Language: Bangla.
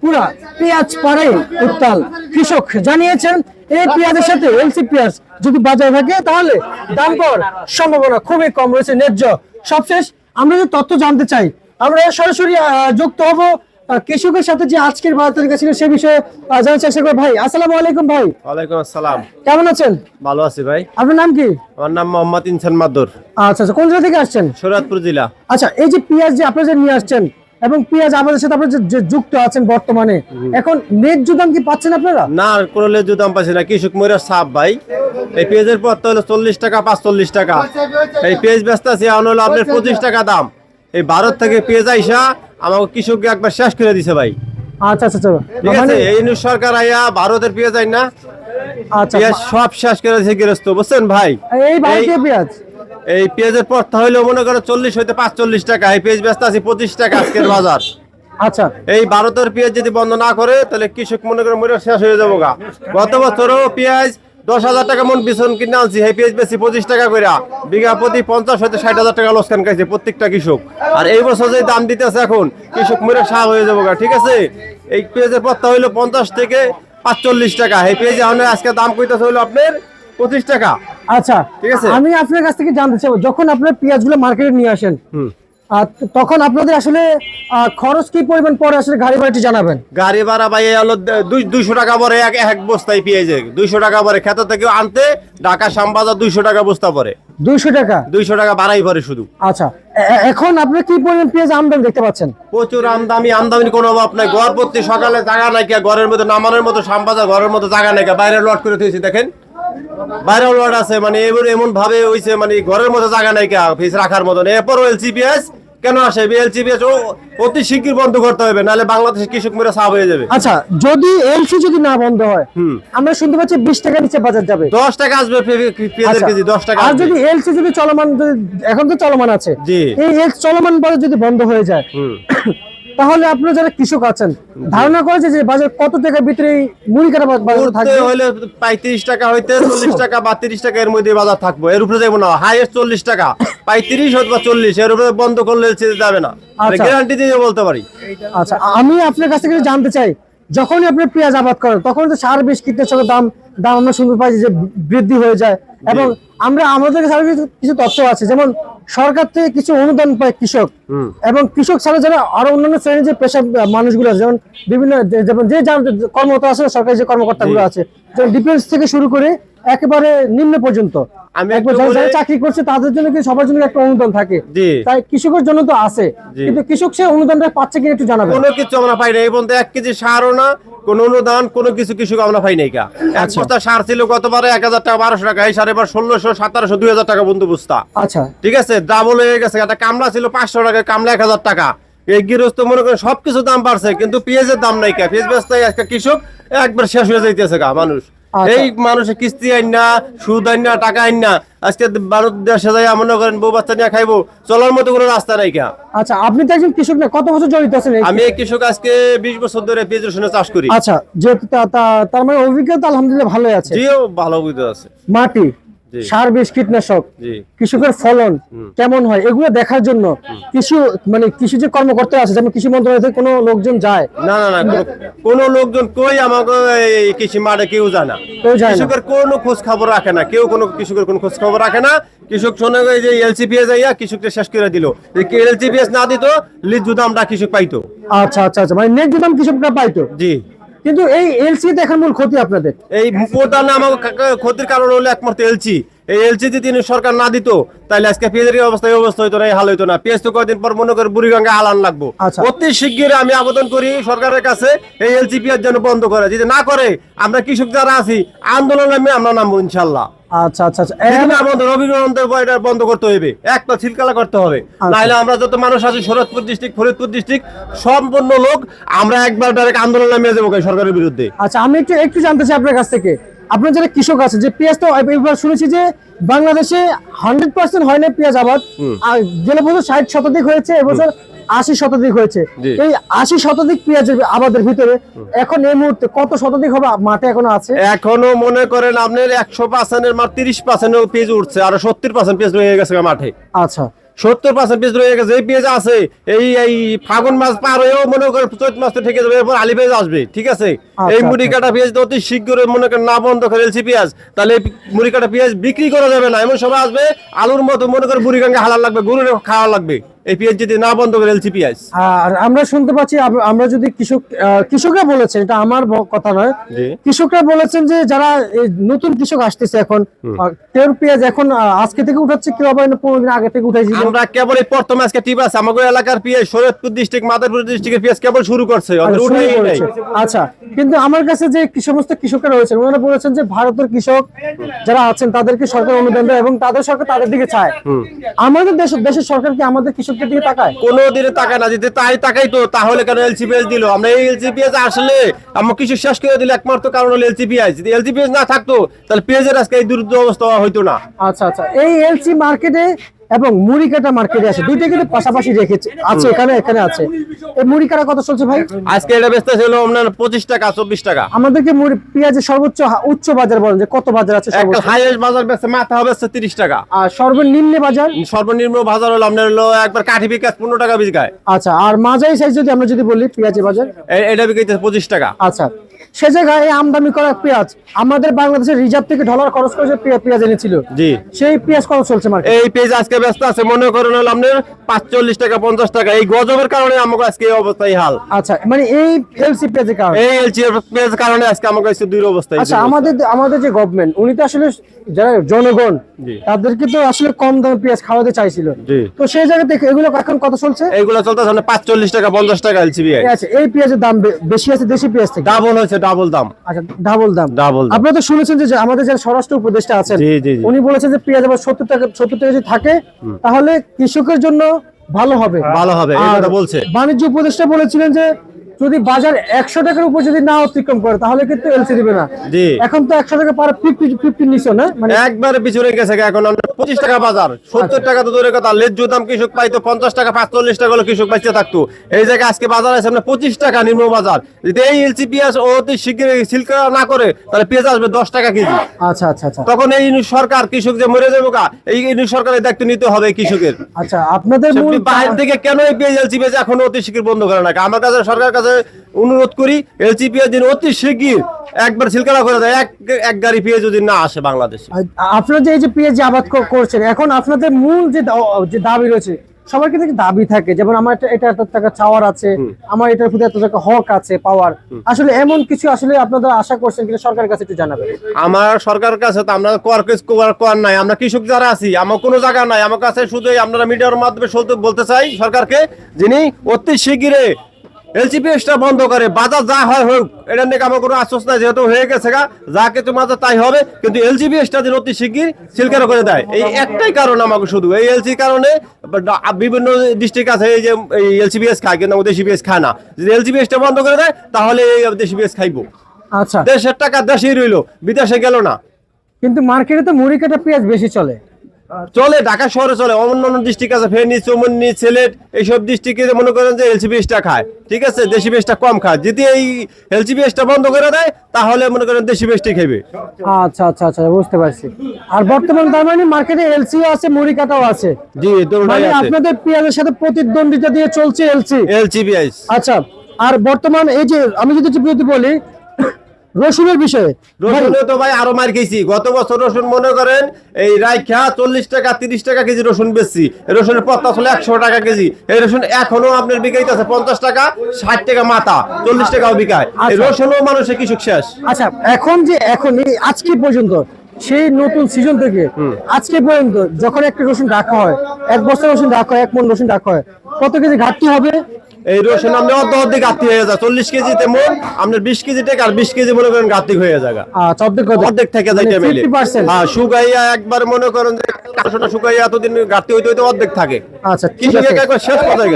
পুরা পেঁয়াজ পাড়ে উত্তাল। কৃষক জানিয়েছেন এই পেঁয়াজের সাথে এলসি পেঁয়াজ যদি বাজারে থাকে তাহলে দাম পাওয়ার সম্ভাবনা খুবই কম রয়েছে, ন্যায্য। সবশেষ আমরা যে তথ্য জানতে চাই, আমরা সরাসরি যুক্ত হব কৃষকের সাথে যে আজকের বাজার তালিকা ছিল সে বিষয়ে জানার চেষ্টা করব। ভাই আসসালামু আলাইকুম। ভাই ওয়ালাইকুম আসসালাম। কেমন আছেন? ভালো আছি ভাই। আপনার নাম কি? আমার নাম মোহাম্মদ ইনসান মাদুর। আচ্ছা আচ্ছা, কোন জেলা থেকে আসছেন? শরীয়তপুর জেলা। আচ্ছা, এই যে পেঁয়াজ যে আপনারা যে নিয়ে আসছেন এবং পেঁয়াজ আমাদের সাথে আপনারা যে যুক্ত আছেন বর্তমানে, এখন ন্যায্য দাম কি পাচ্ছেন আপনারা? না, কোনো ন্যায্য দাম পাচ্ছি না। কৃষক মরে সাপ ভাই। এই পেঁয়াজের পথ হলো 40 টাকা 45 টাকা। এই পেঁয়াজ ব্যস্ত আছে এখন হলো আপনার 25 টাকা দাম। এই ভারত থেকে পেঁয়াজ আইসা আমাকে কৃষককে একবার শেষ করে দিছে ভাই। আচ্ছা আচ্ছা, ঠিক আছে, এই সরকার আইয়া ভারতের পেঁয়াজ আই না, আচ্ছা পেঁয়াজ সব শেষ করে দিছে গৃহস্থ, বুঝছেন ভাই। এই ভারতীয় পেঁয়াজ, এই পেঁয়াজের পথ হইলো মনে করো 40 হইতে 45 টাকা। এই পেঁয়াজ ব্যস্ত আছে 25 টাকা আজকের বাজার। আচ্ছা, এই ভারতের পেঁয়াজ যদি বন্ধ না করে তাহলে কৃষক মনে করে মরে শেষ হয়ে যাবো গা। গত বছরও পেঁয়াজ 10,000 টাকা মন বিছন কিনে আনছি, এই পেঁয়াজ বেশি 25 টাকা করে, বিঘা প্রতি 50 হইতে 60,000 টাকা লোকসান খাইছে প্রত্যেকটা কৃষক। আর এই বছর যে দাম দিতেছে এখন কৃষক মরে সাপ হয়ে যাবো গা। ঠিক আছে, এই পেঁয়াজের পত্তা হইলো 50 থেকে 45 টাকা। এই পেঁয়াজ আজকে দাম কইতেছে হইলো আপনার 25 টাকা। আচ্ছা ঠিক আছে, আমি আপনার কাছ থেকে জানতে চাইবো, যখন আপনার পেঁয়াজগুলো মার্কেটে নিয়ে আসেন তখন আপনাদের আসলে খরচ কি পরিমাণ পরে আসলে গাড়ি ভাড়াটি জানাবেন? গাড়ি ভাড়া ভাই হলো 200 টাকা পরে এক বস্তায় পেঁয়াজে 200 টাকা পরে, খেত থেকে আনতে ঢাকা শ্যামবাজার 200 টাকা বস্তা পরে। 200 টাকা 200 টাকা বাড়াই পরে শুধু। আচ্ছা, এখন আপনি কি পরিমাণ পেঁয়াজ আমদানি দেখতে পাচ্ছেন? প্রচুর আমদানি কোনো অভাব নাই। ঘর প্রতি সকালে জায়গা নাই, ঘরের মধ্যে নামানোর মতো শ্যামবাজার ঘরের মতো জায়গা নাই, বাইরে লট করে দিয়েছি দেখেন, বাইরে লট আছে, মানে এমন ভাবে হইছে মানে ঘরের মতো জায়গা নাই ফিস রাখার মতন। এরপর এলসিপিএস কেন আসে? এলসিপিএস অতি শীঘ্র বন্ধ করতে হবে, নাহলে বাংলাদেশের কৃষক মেরে সাফ হয়ে যাবে। আচ্ছা, যদি এলসি যদি না বন্ধ হয়, আমরা শুনতে পাচ্ছি 20 টাকা নিচে বাজার যাবে, 10 টাকা আসবে পেঁয়াজের কেজি, 10 টাকা। আর যদি এলসি যদি চলমান, এখন তো চলমান আছে, এই এলসি চলমান বাজার যদি বন্ধ হয়ে যায় তাহলে আপনারা যারা কৃষক আছেন ধারণা করেছে যে বাজার কত টাকা ভিতরে মুড়ি কাটা বাজার থাকবে? হলে 35 টাকা হইতে 40 টাকা বা 30 টাকা এর মধ্যে বাজার থাকবো, এর উপরে যাবো না। হাইয়েস্ট 40 টাকা, 35 অথবা 40 এর উপরে বন্ধ করলে যাবে না, গ্যারান্টি দিয়ে বলতে পারি। আচ্ছা, আমি আপনার কাছ থেকে জানতে চাই, যখনই আপনি পেঁয়াজ আবাদ করেন তখন তো সার বিষ কীটনাশকের দাম আমরা শুনতে পাই যে বৃদ্ধি হয়ে যায়, এবং আমরা আমাদের কাছে কিছু তথ্য আছে, যেমন সরকার থেকে কিছু অনুদান পায় কৃষক, এবং কৃষক ছাড়া যারা আরো অন্যান্য শ্রেণীর যে পেশা মানুষগুলো আছে, যেমন বিভিন্ন যেমন যে কর্মকর্তা আছে, সরকারি যে কর্মকর্তাগুলো আছে, যেমন ডিফেন্স থেকে শুরু করে একেবারে নিম্ন পর্যন্ত যারা চাকরি করছে তাদের জন্য কি সবার জন্য একটা অনুদান থাকে, তাই কৃষকের জন্য তো আছে, কিন্তু কৃষক সে অনুদানটা পাচ্ছে কিনা একটু জানাবেন। কোনো কিছু আমরা পাই না এই বলতে, 1 কেজি সারও না, কোন অনুদান কোনো কিছু কৃষক আমরা পাই নাই। এক বস্তা সার ছিল গতবারে 1000 টাকা 1200 টাকা, এই সার এবার 1600 1700 2000 টাকা বন্ধু বস্তা। আচ্ছা, ঠিক আছে, ডাবল হয়ে গেছে। একটা কামলা ছিল 500 টাকা, কামলা 1000 টাকা। এই গৃহস্থ মনে করেন সবকিছু দাম বাড়ছে, কিন্তু পেঁয়াজের দাম নাই। পেঁয়াজ বেচতে একটা কৃষক একবার শেষ হয়ে যাইতেছে মানুষ। এই মানুষের কিস্তি আইন না, সুদ আইন না, টাকা আইন না, আজকে ভারত দেশে যাই মনে করেন বউ বাচ্চা নিয়ে খাইবো, চলার মতো কোনো রাস্তা নাই। আচ্ছা, আপনি তো একজন কৃষক, না কত বছর জড়িত আছেন? আমি কৃষক, আজকে 20 বছর ধরে পেঁয়াজ রসুন চাষ করি। আচ্ছা, যেহেতু তার মানে অভিজ্ঞতা আলহামদুলিল্লাহ ভালোই আছে। জিও ভালো অভিজ্ঞতা আছে। মাটি, সার বিষ কীটনাশক, কৃষকের ফলন কেমন হয় এগুলো দেখার জন্য কৃষি যে কর্মকর্তা আছে, যেমন কৃষি মন্ত্রণালয় থেকে কোনো লোকজন যায়? না না না, কোনো লোকজন কই আমাকে এই কৃষি মাঠে কেউ যায় না। কৃষকের কোনো খোঁজ খবর রাখে না, কেউ কোনো কৃষকের কোনো খোঁজ খবর রাখে না। কৃষক শোনে যে এলসিপিএস যাইয়া কৃষককে শেষ করে দিল, এলসিপিএস না দিত লিজ দামটা কৃষক পাইতো। আচ্ছা আচ্ছা আচ্ছা, মানে ন্যায্য দাম কৃষকরা পাইতো। জি, কিন্তু এই এলসি দেখার মূল ক্ষতি আপনাদের এই পোর্টাল আমাকে ক্ষতির কারণ হলো একমাত্র এলসি। এই এলসি যদি সরকার না দিত তাহলে আজকে পেঁয়াজের অবস্থা হইতো না, হাল হইতো না। পেঁয়াজ তো কয়েকদিন পর মনে করে বুড়িগঙ্গা আলান লাগবো। অতি শিগগিরই আমি আবেদন করি সরকারের কাছে এই এলসি পেঁয়াজ যেন বন্ধ করে। যদি না করে আমরা কৃষক যারা আছি আন্দোলন আমরা নামবো ইনশাল্লাহ। আচ্ছা আচ্ছা আচ্ছা, আমাদের রবীন্দ্র বন্ধ করতে হবে, একটা ছিলকালা করতে হবে, নাহলে আমরা যত মানুষ আছি শরৎপুর ডিস্ট্রিক্ট, ফরিদপুর ডিস্ট্রিক্ট সম্পূর্ণ লোক আমরা একবার ডাইরেক্ট আন্দোলন নামিয়ে যাবো সরকারের বিরুদ্ধে। আচ্ছা, আমি একটু জানতে চাই আপনার কাছ থেকে, আপনার যারা কৃষক আছে, যে পেঁয়াজ তো এবার শুনেছি যে বাংলাদেশে 100% হয় না পেঁয়াজ আবাদ, গেলে বছর 60% হয়েছে, এবছর 80% হয়েছে। এই 80% পেঁয়াজের আবাদের ভিতরে এখন এই মুহূর্তে কত শতাধিক হবে মাঠে এখনো আছে? এখনো মনে করেন আপনার 100% এর মার 30% পেঁয়াজ উঠছে, আর 70% পেঁয়াজ রয়ে গেছে মাঠে। আচ্ছা, 70% পেঁয়াজ রয়ে গেছে। এই পেঁয়াজ আছে এই ফাগুন মাস পার হয়েও মনে করেন চৈত মাস তো ঠেকে যাবে, এরপর আলি পেঁয়াজ আসবে, ঠিক আছে। এই মুড়ি কাটা পেঁয়াজ তো অতি শীঘ্র মনে করেন না বন্ধ করে এলসি পেঁয়াজ, তাহলে এই মুড়ি কাটা পেঁয়াজ বিক্রি করা যাবে না। এমন সময় আসবে আলুর মতো মনে করেন বুড়ি গাঙ্গে হালাল লাগবে, গরুর খাওয়া লাগবে এই পেঁয়াজ যদি না বন্ধ করে এলসি পেঁয়াজ। আর আমরা শুনতে পাচ্ছি আমরা যদি কৃষকরা বলেছেন, এটা আমার কথা নয়, কৃষকরা বলেছেন যে যারা এই নতুন কৃষক আসতেছে এখন, কেউ পেঁয়াজ এখন আজকে থেকে উঠাচ্ছে, কেউ আবার 15 দিন আগে থেকে উঠাইছে। আমরা কেবল এই প্রথম আজকে টিপ আছে আমাদের এলাকার পেঁয়াজ, শরীয়তপুর ডিস্ট্রিক্ট মাদারপুর ডিস্ট্রিক্টের পেঁয়াজ কেবল শুরু করছে। আচ্ছা, কিন্তু আমার কাছে যে সমস্ত কৃষকরা রয়েছেন ওনারা বলেছেন যে ভারতের কৃষক যারা আছেন তাদেরকে সরকার অনুদান দেয় এবং তাদের সরকার তাদের দিকে চায়। আমাদের দেশের সরকার কি আমাদের কৃষকদের দিকে তাকায়? কোনোদিনে তাকায় না। যদি তাই তাকাই তো তাহলে কেন এলসি পেঁয়াজ দিল? আমরা এই এলসি পেঁয়াজ আসলে আমরা কিছু শেষ করে দিলে একমাত্র কারণ হলো এলসি পেঁয়াজ। যদি এলসি পেঁয়াজ না থাকতো তাহলে পেঁয়াজের আজকে এই দুর্দ অবস্থা হইতো না। আচ্ছা আচ্ছা, এই এলসি মার্কেটে এবং মুড়ি কাটা মার্কেটে আছে, দুইটা কিন্তু পাশাপাশি রেখেছে আছে, এখানে আছে। এই মুড়ি কাটা কত চলছে ভাই আজকে? এটা বেচতে ছিল আপনার 25 টাকা 24 টাকা। আমাদেরকে মুড়ি পেঁয়াজের সর্বোচ্চ উচ্চ বাজার বলেন যে কত বাজার আছে? একটা হাইয়েস্ট বাজার বেচছে মাথা হবে 30 টাকা। আর সর্বনিম্ন বাজার? সর্বনিম্ন বাজার হলো আপনার হলো একবার কাঠি বিকাশ 15 টাকা বিকায়। আচ্ছা, আর মাঝারি সাইজ যদি আমরা যদি বলি পেঁয়াজের বাজার, এটা বিকাইতে 25 টাকা। আচ্ছা, সে জায়গায় এই আমদানি করা পেঁয়াজ আমাদের বাংলাদেশের রিজার্ভ থেকে ডলার খরচ করে যে পেঁয়াজ এনেছিল, জি, সেই পেঁয়াজ কত চলছে মার্কেটে? এই পেঁয়াজ আজকে ব্যস্ত আছে মনে করেন হলো আপনার 45 টাকা 50 টাকা। এই গজবের কারণে আমাকে আজকে এই অবস্থায় হাল। আচ্ছা, মানে এই এলসি পেঁয়াজের কারণে, এই এলসি পেঁয়াজের কারণে আজকে আমাকে কাছে দুই অবস্থায়। আচ্ছা, আমাদের যে গভর্নমেন্ট উনি তো আসলে যারা জনগণ তাদেরকে তো আসলে কম দামে পেঁয়াজ খাওয়াতে চাইছিল, তো সেই জায়গা থেকে এগুলো এখন কত চলছে? এইগুলো চলতেছে 45 টাকা 50 টাকা এলসি পেঁয়াজ। আচ্ছা, এই পেঁয়াজের দাম বেশি আছে দেশি পেঁয়াজ থেকে? ডাবল হয়েছে, ডাবল দাম। আচ্ছা, ডাবল দাম। আপনারা তো শুনেছেন যে আমাদের যারা স্বরাষ্ট্র উপদেষ্টা আছেন উনি বলেছেন যে পেঁয়াজ আবার 70 টাকা যদি থাকে তাহলে কৃষকের জন্য ভালো হবে। এই কথা বলছে। বাণিজ্য উপদেষ্টা বলেছিলেন যে যদি বাজার 100 টাকার উপর যদি না অতিক্রম করে তাহলে কিন্তু এলসি দিবে না। এখন তো 100 টাকা পার 50 নিচে না, মানে একবারে পিছনে গেছে। এখন আমরা 25 টাকা বাজার, 70 টাকা তো দূরের কথা, ন্যায্য দাম কৃষক পাইতো 50 টাকা 45 টাকা হলো কৃষক বাঁচতে থাকতো। এই জায়গায় আজকে বাজার আছে আপনার 25 টাকা নিম্ন বাজার। যদি এই এলসি পেঁয়াজ অতি শীঘ্র সিলকা না করে তাহলে পেঁয়াজ আসবে 10 টাকা কেজি। আচ্ছা আচ্ছা আচ্ছা, তখন এই সরকার কৃষক যে মরে যাবে গা, এই সরকারের দায়িত্ব নিতে হবে কৃষকের। আচ্ছা, আপনাদের মূল বাইরে থেকে কেন এই পেঁয়াজ এলসি পেঁয়াজ এখন অতি শীঘ্র বন্ধ করে না? আমার কাছে সরকারের কাছে অনুরোধ করি এলসি পেঁয়াজ দিন অতি শীঘ্র একবার সিলকালা করে দেয়, এক গাড়ি পেঁয়াজ যদি না আসে বাংলাদেশে। আপনারা যে এই যে পেঁয়াজ আবাদ করছেন এখন আপনাদের মূল যে দাবি রয়েছে, সবার কিন্তু দাবি থাকে, যেমন আমার এটা এত টাকা চাওয়ার আছে, আমার এটার প্রতি এত টাকা হক আছে পাওয়ার, আসলে এমন কিছু আসলে আপনারা আশা করছেন কিনা সরকারের কাছে একটু জানাবেন। আমার সরকারের কাছে তো আমরা কর নাই, আমরা কৃষক যারা আছি আমার কোনো জায়গা নাই। আমার কাছে শুধু আপনারা মিডিয়ার মাধ্যমে বলতে চাই সরকারকে, যিনি অতি শীঘ্রে এলসি পেঁয়াজটা বন্ধ করে বাজার যা হয় হোক, এটা নিয়ে আমার কোনো আশ্বাস নাই, যেহেতু হয়ে গেছে গা, যা কিছু মাঝে তাই হবে, কিন্তু এলসি পেঁয়াজটা যেন অতি শীঘ্র সিলকার করে দেয়। এই একটাই কারণ আমাকে, শুধু এই এলসি কারণে বিভিন্ন ডিস্ট্রিক্ট আছে এই যে এলসি পেঁয়াজ খায় কিন্তু দেশি পেঁয়াজ খায় না। যদি এলসি পেঁয়াজটা বন্ধ করে দেয় তাহলে এই দেশি পেঁয়াজ খাইবো। আচ্ছা, দেশের টাকা দেশেই রইলো, বিদেশে গেল না। কিন্তু মার্কেটে তো মুড়ি কাটা পেঁয়াজ বেশি চলে। ঢাকা শহরে চলে, অন্যান্য ডিস্ট্রিক্ট আছে ফেনী, চৌমুহনী, সিলেট, এইসব ডিস্ট্রিক্টে মনে করেন যে এলসি পেঁয়াজটা খায়, ঠিক আছে, দেশি পেঁয়াজটা কম খায়। যদি এই এলসি পেঁয়াজটা বন্ধ করে দেয় তাহলে মনে করেন দেশি পেঁয়াজটাই খাবে। আচ্ছা আচ্ছা আচ্ছা, বুঝতে পারছি। আর বর্তমান তার মানে মার্কেটে এলসিও আছে মুড়ি কাটাও আছে? জি, মানে আপনাদের পেঁয়াজের সাথে প্রতিদ্বন্দ্বিতা দিয়ে চলছে এলসি পেঁয়াজ। আচ্ছা, আর বর্তমান এই যে আমি যদি বলি রসুনের বিষয়ে, রসুনে তো ভাই আরো মার খেয়েছি। গত বছর রসুন মনে করেন এই রাইখা 40 টাকা 30 টাকা কেজি রসুন বেচছি। রসুনের পত্তা ছিল 100 টাকা কেজি। এই রসুন এখনো আপনার বিকাইতেছে 50 টাকা 60 টাকা মাথা, 40 টাকাও বিকায়। এই রসুনও মানুষের কৃষক শেষ। আচ্ছা, এখন আজকে পর্যন্ত সেই নতুন সিজন থেকে আজকে পর্যন্ত যখন একটা রসুন রাখা হয়, 1 বস্তা রসুন রাখা হয়, 1 মণ রসুন রাখা হয়, কত কেজি ঘাটতি হবে? এই রসুন আমরা অর্ধেক ঘাটতি হয়ে যায়। 40 কেজিতে মন আপনার 20 কেজি টাকা আর 20 কেজি মনে করেন ঘাটতি হয়ে যায়। অর্ধেক থেকে যাইতে মিলে। হ্যাঁ, শুকাইয়া একবার মনে করেন যে কাঁচটা শুকাইয়া এতদিন ঘাটতি হইতে অর্ধেক থাকে। আচ্ছা, কৃষক শেষ পর্যায়ে।